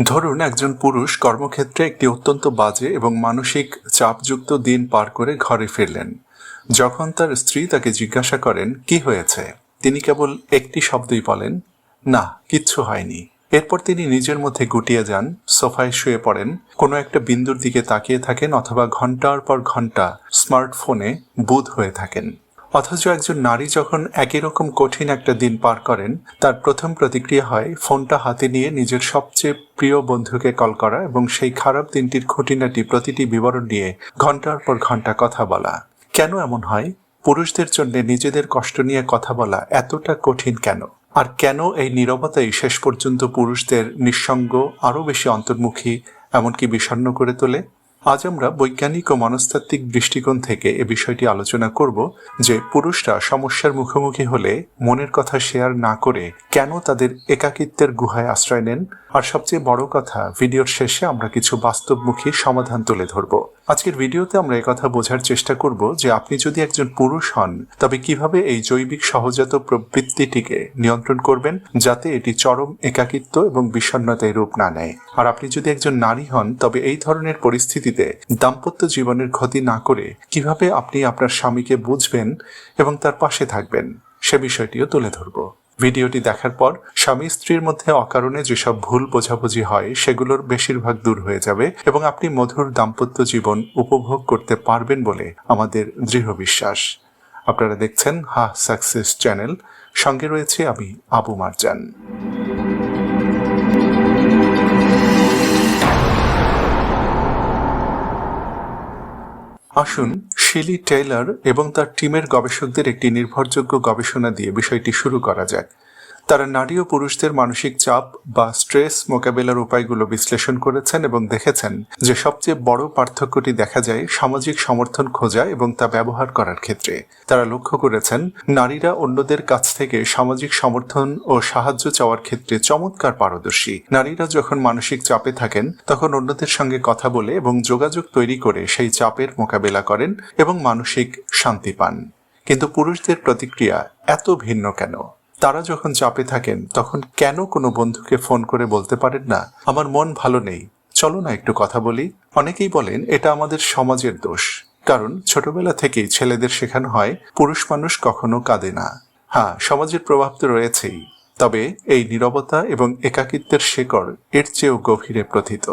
ধরুন একজন পুরুষ কর্মক্ষেত্রে একটি অত্যন্ত বাজে এবং মানসিক চাপযুক্ত দিন পার করে ঘরে ফিরলেন। যখন তার স্ত্রী তাকে জিজ্ঞাসা করেন কি হয়েছে, তিনি কেবল একটি শব্দই বলেন, না কিচ্ছু হয়নি। এরপর তিনি নিজের মধ্যে গুটিয়ে যান, সোফায় শুয়ে পড়েন, কোনো একটা বিন্দুর দিকে তাকিয়ে থাকেন অথবা ঘন্টার পর ঘন্টা স্মার্টফোনে বুঁদ হয়ে থাকেন। অথচ একজন নারী যখন একই রকম কঠিন একটা দিন পার করেন, তার প্রথম প্রতিক্রিয়া হয় ফোনটা হাতে নিয়ে নিজের সবচেয়ে প্রিয় বন্ধুকে কল করা এবং সেই খারাপ দিনটির খুঁটিনাটি প্রতিটি বিবরণ নিয়ে ঘন্টার পর ঘন্টা কথা বলা। কেন এমন হয়? পুরুষদের জন্য নিজেদের কষ্ট নিয়ে কথা বলা এতটা কঠিন কেন? আর কেন এই নীরবতাই শেষ পর্যন্ত পুরুষদের নিঃসঙ্গ, আরও বেশি অন্তর্মুখী, এমনকি বিষণ্ণ করে তোলে? আজ আমরা বৈজ্ঞানিক ও মনস্তাত্ত্বিক দৃষ্টিকোণ থেকে এ বিষয়টি আলোচনা করব যে পুরুষরা সমস্যার মুখোমুখি হলে মনের কথা শেয়ার না করে কেন তাদের একাকিত্বের গুহায় আশ্রয় নেন। আর সবচেয়ে বড় কথা, ভিডিওর শেষে আমরা কিছু বাস্তবমুখী সমাধান তুলে ধরব। আজকের ভিডিওতে আমরা কথা বোঝার চেষ্টা করব যে আপনি যদি একজন পুরুষ হন তবে কিভাবে এই জৈবিক সহজাত প্রবৃত্তিটিকে নিয়ন্ত্রণ করবেন যাতে এটি চরম একাকিত্ব এবং বিষণ্ণতায় রূপ না নেয়। আর আপনি যদি একজন নারী হন তবে এই ধরনের পরিস্থিতিতে দাম্পত্য জীবনের ক্ষতি না করে কিভাবে আপনি আপনার স্বামীকে বুঝবেন এবং তার পাশে থাকবেন সে বিষয়টিও তুলে ধরব। ভিডিওটি দেখার পর স্বামী স্ত্রীর মধ্যে অকারণে যেসব ভুল বোঝাবুঝি হয় সেগুলোর বেশিরভাগ দূর হয়ে যাবে এবং আপনি মধুর দাম্পত্য জীবন উপভোগ করতে পারবেন বলে আমাদের দৃঢ় বিশ্বাস। আপনারা দেখছেন হা সাকসেস চ্যানেল, সঙ্গে রয়েছে আমি আবু মারজান। আসুন শিলি টেইলর এবং তার টিমের গবেষকদের একটি নির্ভরযোগ্য গবেষণা দিয়ে বিষয়টি শুরু করা যাক। তারা নারী ও পুরুষদের মানসিক চাপ বা স্ট্রেস মোকাবেলার উপায়গুলো বিশ্লেষণ করেছেন এবং দেখেছেন যে সবচেয়ে বড় পার্থক্যটি দেখা যায় সামাজিক সমর্থন খোঁজা এবং তা ব্যবহার করার ক্ষেত্রে। তারা লক্ষ্য করেছেন নারীরা অন্যদের কাছ থেকে সামাজিক সমর্থন ও সাহায্য চাওয়ার ক্ষেত্রে চমৎকার পারদর্শী। নারীরা যখন মানসিক চাপে থাকেন তখন অন্যদের সঙ্গে কথা বলে এবং যোগাযোগ তৈরি করে সেই চাপের মোকাবেলা করেন এবং মানসিক শান্তি পান। কিন্তু পুরুষদের প্রতিক্রিয়া এত ভিন্ন কেন? তারা যখন চাপে থাকেন তখন কেন কোনো বন্ধুকে ফোন করে বলতে পারেন না, আমার মন ভালো নেই, চলো না একটু কথা বলি? অনেকেই বলেন এটা আমাদের সমাজের দোষ, কারণ ছোটবেলা থেকেই ছেলেদের শেখানো হয় পুরুষ মানুষ কখনো কাঁদে না। হ্যাঁ, সমাজের প্রভাব তো রয়েছেই, তবে এই নীরবতা এবং একাকিত্বের শেকড় এর চেয়েও গভীরে প্রথিত।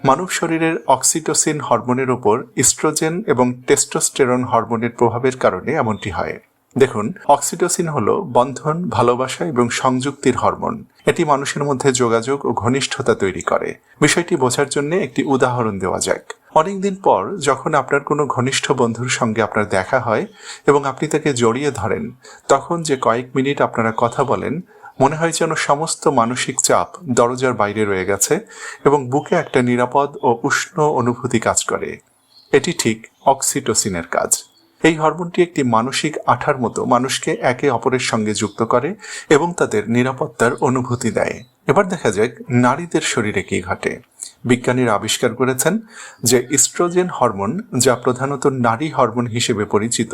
মানব শরীরের অক্সিটোসিন হরমোনের ওপর ইস্ট্রোজেন এবং টেস্টোস্টেরন হরমোনের প্রভাবের কারণে এমনটি হয়। দেখুন, অক্সিটোসিন হলো বন্ধন, ভালোবাসা এবং সংযুক্তির হরমোন। এটি মানুষের মধ্যে যোগাযোগ ও ঘনিষ্ঠতা তৈরি করে। বিষয়টি বোঝার জন্য একটি উদাহরণ দেওয়া যাক। অনেকদিন পর যখন আপনার কোনো ঘনিষ্ঠ বন্ধুর সঙ্গে আপনার দেখা হয় এবং আপনি তাকে জড়িয়ে ধরেন, তখন যে কয়েক মিনিট আপনারা কথা বলেন, মনে হয় যেন সমস্ত মানসিক চাপ দরজার বাইরে রয়ে গেছে এবং বুকে একটা নিরাপদ ও উষ্ণ অনুভূতি কাজ করে। এটি ঠিক অক্সিটোসিনের কাজ। এই হরমোনটি একটি মানসিক আঠার মতো মানুষকে একে অপরের সঙ্গে যুক্ত করে এবং তাদের নিরাপত্তার অনুভূতি দেয়। এবার দেখা যাক নারীদের শরীরে কি ঘটে। বিজ্ঞানীরা আবিষ্কার করেছেন যে ইস্ট্রোজেন হরমোন, যা প্রধানত নারী হরমোন হিসেবে পরিচিত,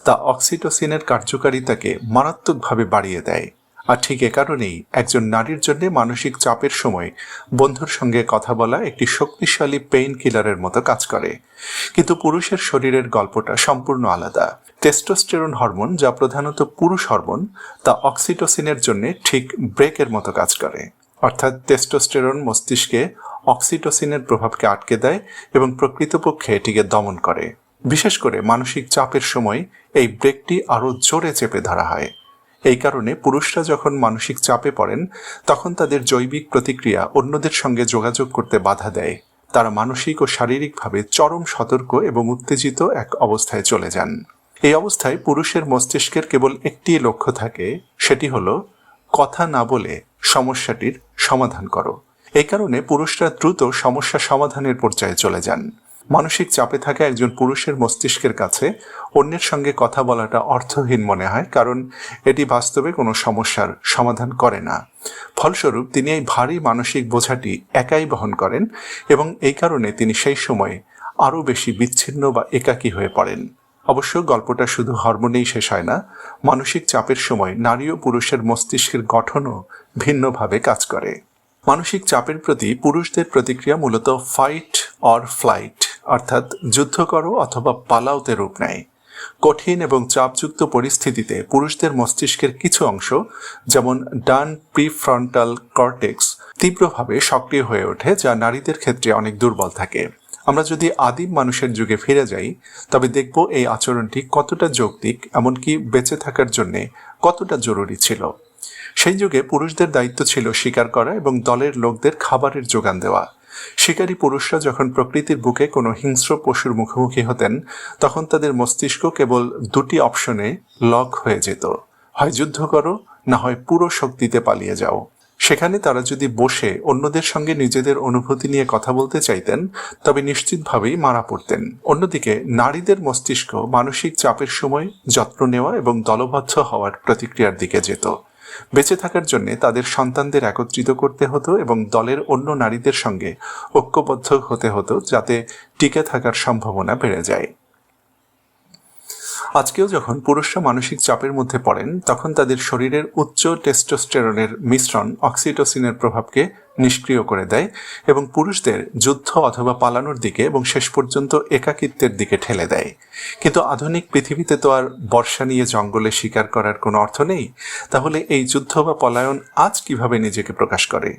তা অক্সিটোসিনের কার্যকারিতাকে মারাত্মকভাবে বাড়িয়ে দেয়। আর ঠিক এ কারণেই একজন নারীর জন্য মানসিক চাপের সময় বন্ধুর সঙ্গে কথা বলা একটি শক্তিশালী পেইন কিলারের মতো কাজ করে। কিন্তু পুরুষের শরীরের গল্পটা সম্পূর্ণ আলাদা। টেস্টোস্টেরন হরমোন, যা প্রধানত পুরুষ হরমোন, তা অক্সিটোসিনের জন্য ঠিক ব্রেকের মতো কাজ করে। অর্থাৎ টেস্টোস্টেরন মস্তিষ্কে অক্সিটোসিনের প্রভাবকে আটকে দেয় এবং প্রকৃতপক্ষে এটিকে দমন করে। বিশেষ করে মানসিক চাপের সময় এই ব্রেকটি আরও জোরে চেপে ধরা হয়। এই কারণে পুরুষরা যখন মানসিক চাপে পড়েন তখন তাদের জৈবিক প্রতিক্রিয়া অন্যদের সঙ্গে যোগাযোগ করতে বাধা দেয়। তারা মানসিক ও শারীরিকভাবে চরম সতর্ক এবং উত্তেজিত এক অবস্থায় চলে যান। এই অবস্থায় পুরুষের মস্তিষ্কের কেবল একটি লক্ষ্য থাকে, সেটি হলো কথা না বলে সমস্যাটির সমাধান করো। এই কারণে পুরুষরা দ্রুত সমস্যা সমাধানের পর্যায়ে চলে যান। মানসিক চাপে থাকা একজন পুরুষের মস্তিষ্কের কাছে অন্যের সঙ্গে কথা বলাটা অর্থহীন মনে হয়, কারণ এটি বাস্তবে কোনো সমস্যার সমাধান করে না। ফলস্বরূপ তিনি এই ভারী মানসিক বোঝাটি একাই বহন করেন এবং এই কারণে তিনি সেই সময় আরও বেশি বিচ্ছিন্ন বা একাকী হয়ে পড়েন। অবশ্য গল্পটা শুধু হরমোনেই শেষ হয় না। মানসিক চাপের সময় নারী ও পুরুষের মস্তিষ্কের গঠনও ভিন্নভাবে কাজ করে। মানসিক চাপের প্রতি পুরুষদের প্রতিক্রিয়া মূলত ফাইট অর ফ্লাইট অর্থাৎ যুদ্ধ করো অথবা পালাওতে রূপ নেয়। কঠিন এবং চাপযুক্ত পরিস্থিতিতে পুরুষদের মস্তিষ্কের কিছু অংশ, যেমন ডান প্রিফ্রন্টাল কর্টেক্স, তীব্রভাবে সক্রিয় হয়ে ওঠে, যা নারীদের ক্ষেত্রে অনেক দুর্বল থাকে। আমরা যদি আদিম মানুষের যুগে ফিরে যাই, তবে দেখব এই আচরণটি কতটা যৌক্তিক, এমনকি বেঁচে থাকার জন্য কতটা জরুরি ছিল। সেই যুগে পুরুষদের দায়িত্ব ছিল শিকার করা এবং দলের লোকদের খাবারের যোগান দেওয়া। শিকারী পুরুষরা যখন প্রকৃতির বুকে কোনো হিংস্র পশুর মুখোমুখি হতেন, তখন তাদের মস্তিষ্ক কেবল দুটি অপশনে লক হয়ে যেত: হয় যুদ্ধ করো, না হয় পুরো শক্তিতে পালিয়ে যাও। সেখানে তারা যদি বসে অন্যদের সঙ্গে নিজেদের অনুভূতি নিয়ে কথা বলতে চাইতেন, তবে নিশ্চিতভাবেই মারা পড়তেন। অন্যদিকে নারীদের মস্তিষ্ক মানসিক চাপের সময় যত্ন নেওয়া এবং দলবদ্ধ হওয়ার প্রতিক্রিয়ার দিকে যেত। বেঁচে থাকার জন্য তাদের সন্তানদের একত্রিত করতে হতো এবং দলের অন্য নারীদের সঙ্গে ঐক্যবদ্ধ হতে হতো, যাতে টিকে থাকার সম্ভাবনা বেড়ে যায়। আজকেও যখন পুরুষরা মানসিক চাপের মধ্যে পড়েন, তখন তাদের শরীরের উচ্চ টেস্টোস্টেরনের মিশ্রণ অক্সিটোসিনের প্রভাবকে নিষ্ক্রিয় করে দেয় এবং পুরুষদের যুদ্ধ অথবা পালানোর দিকে এবং শেষ পর্যন্ত একাকিত্বের দিকে ঠেলে দেয়। কিন্তু আধুনিক পৃথিবীতে তো আর বর্ষা নিয়ে জঙ্গলে শিকার করার কোনো অর্থ নেই। তাহলে এই যুদ্ধ বা পলায়ন আজ কিভাবে নিজেকে প্রকাশ করে?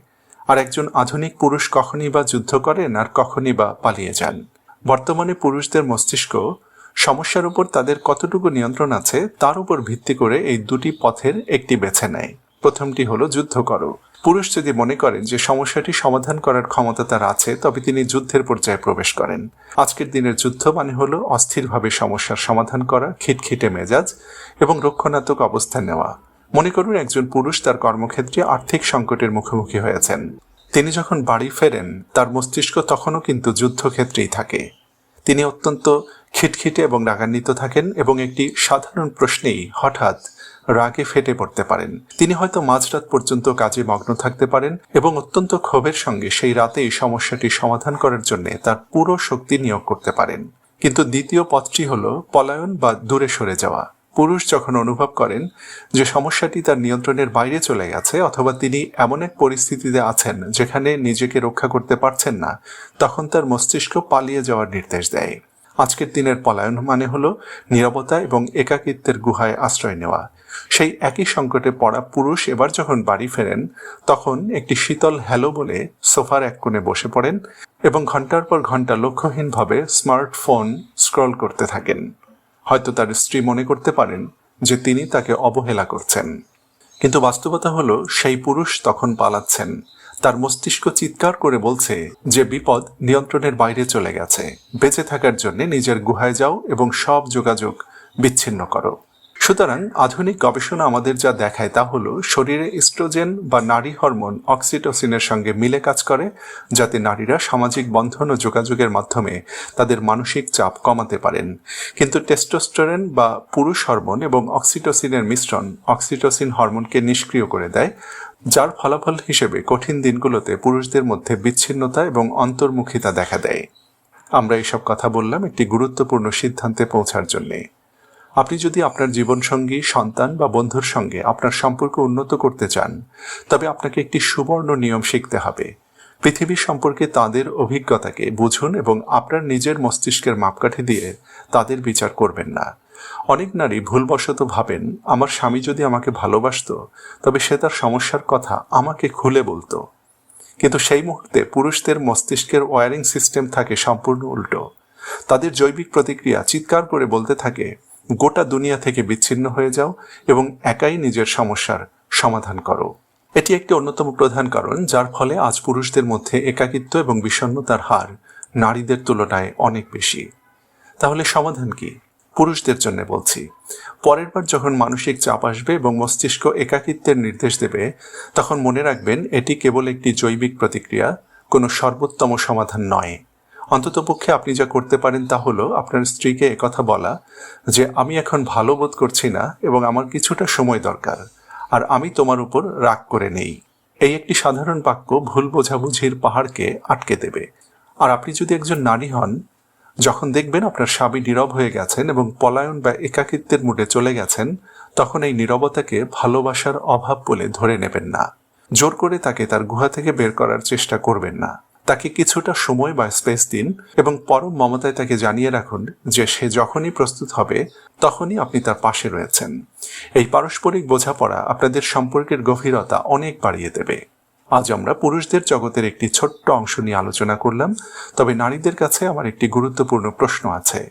আর একজন আধুনিক পুরুষ কখনই বা যুদ্ধ করেন আর কখনই বা পালিয়ে যান? বর্তমানে পুরুষদের মস্তিষ্ক সমস্যার উপর তাদের কতটুকু নিয়ন্ত্রণ আছে তার উপর ভিত্তি করে এই দুটি পথের একটি বেছে নেয়। প্রথমটি হলো যুদ্ধ করো। পুরুষ যদি মনে করেন যে সমস্যাটি সমাধান করার ক্ষমতা তার আছে, তবে তিনি যুদ্ধের পর্যায়ে প্রবেশ করেন। আজকের দিনের যুদ্ধ মানে হলো অস্থিরভাবে সমস্যার সমাধান করা, খিটখিটে মেজাজ এবং রক্ষণাত্মক অবস্থান নেওয়া। মনে করুন একজন পুরুষ তার কর্মক্ষেত্রে আর্থিক সংকটের মুখোমুখি হয়েছেন। তিনি যখন বাড়ি ফেরেন, তার মস্তিষ্ক তখনও কিন্তু যুদ্ধক্ষেত্রেই থাকে। তিনি অত্যন্ত খিটখিটে এবং রাগান্বিত থাকেন এবং একটি সাধারণ প্রশ্নেই হঠাৎ রাগে ফেটে পড়তে পারেন। তিনি হয়তো মাঝরাত পর্যন্ত কাজে মগ্ন থাকতে পারেন এবং অত্যন্ত ক্ষোভের সঙ্গে সেই রাতেই সমস্যাটি সমাধান করার জন্য তার পুরো শক্তি নিয়োগ করতে পারেন। কিন্তু দ্বিতীয় পথটি হলো পলায়ন বা দূরে সরে যাওয়া। পুরুষ যখন অনুভব করেন যে সমস্যাটি তার নিয়ন্ত্রণের বাইরে চলে গেছে, অথবা তিনি এমন এক পরিস্থিতিতে আছেন যেখানে নিজেকে রক্ষা করতে পারছেন না, তখন তার মস্তিষ্ক পালিয়ে যাওয়ার নির্দেশ দেয়। আজকের দিনের পলায়ন মানে হলো নীরবতা এবং একাকিত্বের গুহায় আশ্রয় নেওয়া। সেই একই সংকটে পড়া পুরুষ এবার যখন বাড়ি ফেরেন, তখন একটি শীতল হ্যালো বলে সোফার এক কোণে বসে পড়েন এবং ঘন্টার পর ঘন্টা লক্ষ্যহীনভাবে স্মার্টফোন স্ক্রল করতে থাকেন। হয়তো তার স্ত্রী মনে করতে পারেন যে তিনি তাকে অবহেলা করছেন, কিন্তু বাস্তবতা হলো সেই পুরুষ তখন পালাচ্ছেন। তার মস্তিষ্ক চিৎকার করে বলছে যে বিপদ নিয়ন্ত্রণের বাইরে চলে গেছে। বেঁচে থাকার জন্য নিজের গুহায় যাও এবং সব যোগাযোগ বিচ্ছিন্ন করো। সুতরাং আধুনিক গবেষণা আমাদের যা দেখায় তা হলো শরীরে ইস্ট্রোজেন বা নারী হরমোন অক্সিটোসিনের সঙ্গে মিলে কাজ করে, যাতে নারীরা সামাজিক বন্ধন ও যোগাযোগের মাধ্যমে তাদের মানসিক চাপ কমাতে পারেন। কিন্তু টেস্টোস্টেরন বা পুরুষ হরমোন এবং অক্সিটোসিনের মিশ্রণ অক্সিটোসিন হরমোনকে নিষ্ক্রিয় করে দেয়, যার ফলাফল হিসেবে কঠিন দিনগুলোতে পুরুষদের মধ্যে বিচ্ছিন্নতা এবং অন্তর্মুখিতা দেখা দেয়। আমরা এইসব কথা বললাম একটি গুরুত্বপূর্ণ সিদ্ধান্তে পৌঁছার জন্যে। আপনি যদি আপনার জীবনসঙ্গী, সন্তান বা বন্ধুর সঙ্গে আপনার সম্পর্ক উন্নত করতে চান, তবে আপনাকে একটি সুবর্ণ নিয়ম শিখতে হবে। পৃথিবী সম্পর্কে তাদের অভিজ্ঞতাকে বুঝুন এবং আপনার নিজের মস্তিষ্কের মাপকাঠি দিয়ে তাদের বিচার করবেন না। অনেক নারী ভুলবশত ভাবেন, আমার স্বামী যদি আমাকে ভালোবাসতো তবে সে তার সমস্যার কথা আমাকে খুলে বলতো। কিন্তু সেই মুহূর্তে পুরুষদের মস্তিষ্কের ওয়্যারিং সিস্টেম থাকে সম্পূর্ণ উল্টো। তাদের জৈবিক প্রতিক্রিয়া চিৎকার করে বলতে থাকে, গোটা দুনিয়া থেকে বিচ্ছিন্ন হয়ে যাও এবং একাই নিজের সমস্যার সমাধান করো। এটি একটি অন্যতম প্রধান কারণ যার ফলে আজ পুরুষদের মধ্যে একাকিত্ব এবং বিষণ্ণতার হার নারীদের তুলনায় অনেক বেশি। তাহলে সমাধান কি? পুরুষদের জন্য বলছি, পরের বার যখন মানসিক চাপ আসবে এবং মস্তিষ্ক একাকিত্বের নির্দেশ দেবে, তখন মনে রাখবেন এটি কেবল একটি জৈবিক প্রতিক্রিয়া, কোনো সর্বোত্তম সমাধান নয়। অন্ততপক্ষে আপনি যা করতে পারেন তা হলো আপনার স্ত্রীকে একথা বলা যে আমি এখন ভালো বোধ করছি না এবং আমার কিছুটা সময় দরকার, আর আমি তোমার উপর রাগ করে নেই। এই একটি সাধারণ বাক্য ভুল বোঝাবুঝির পাহাড়কে আটকে দেবে। আর আপনি যদি একজন নারী হন, যখন দেখবেন আপনার স্বামী নীরব হয়ে গেছেন এবং পলায়ন বা একাকিত্বের মুডে চলে গেছেন, তখন এই নীরবতাকে ভালোবাসার অভাব বলে ধরে নেবেন না। জোর করে তাকে তার গুহা থেকে বের করার চেষ্টা করবেন না। তাকে কিছুটা সময় বা স্পেস দিন এবং পরম মমতায় তাকে জানিয়ে রাখুন যে সে যখনই প্রস্তুত হবে তখনই আপনি তার পাশে রয়েছেন। এই পারস্পরিক বোঝাপড়া আপনাদের সম্পর্কের গভীরতা অনেক বাড়িয়ে দেবে। আজ আমরা পুরুষদের জগতের একটি ছোট্ট অংশ নিয়ে আলোচনা করলাম, তবে নারীদের কাছে আমার একটি গুরুত্বপূর্ণ প্রশ্ন আছে।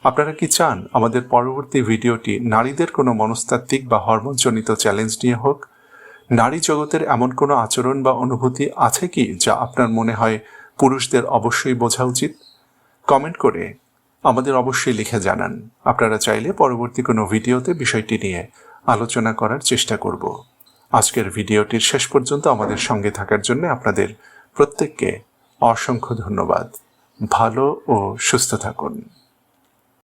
আপনারা কি চান আমাদের পরবর্তী ভিডিওটি নারীদের কোনো মনস্তাত্ত্বিক বা হরমোনজনিত চ্যালেঞ্জ নিয়ে হোক? নারী জগতের এমন কোনো আচরণ বা অনুভূতি আছে কি যা আপনার মনে হয় পুরুষদের অবশ্যই বোঝা উচিত? কমেন্ট করে আমাদের অবশ্যই লিখে জানান। আপনারা চাইলে পরবর্তী কোনো ভিডিওতে বিষয়টি নিয়ে আলোচনা করার চেষ্টা করব। আজকের ভিডিওটির শেষ পর্যন্ত আমাদের সঙ্গে থাকার জন্য আপনাদের প্রত্যেককে অসংখ্য ধন্যবাদ। ভালো ও সুস্থ থাকুন।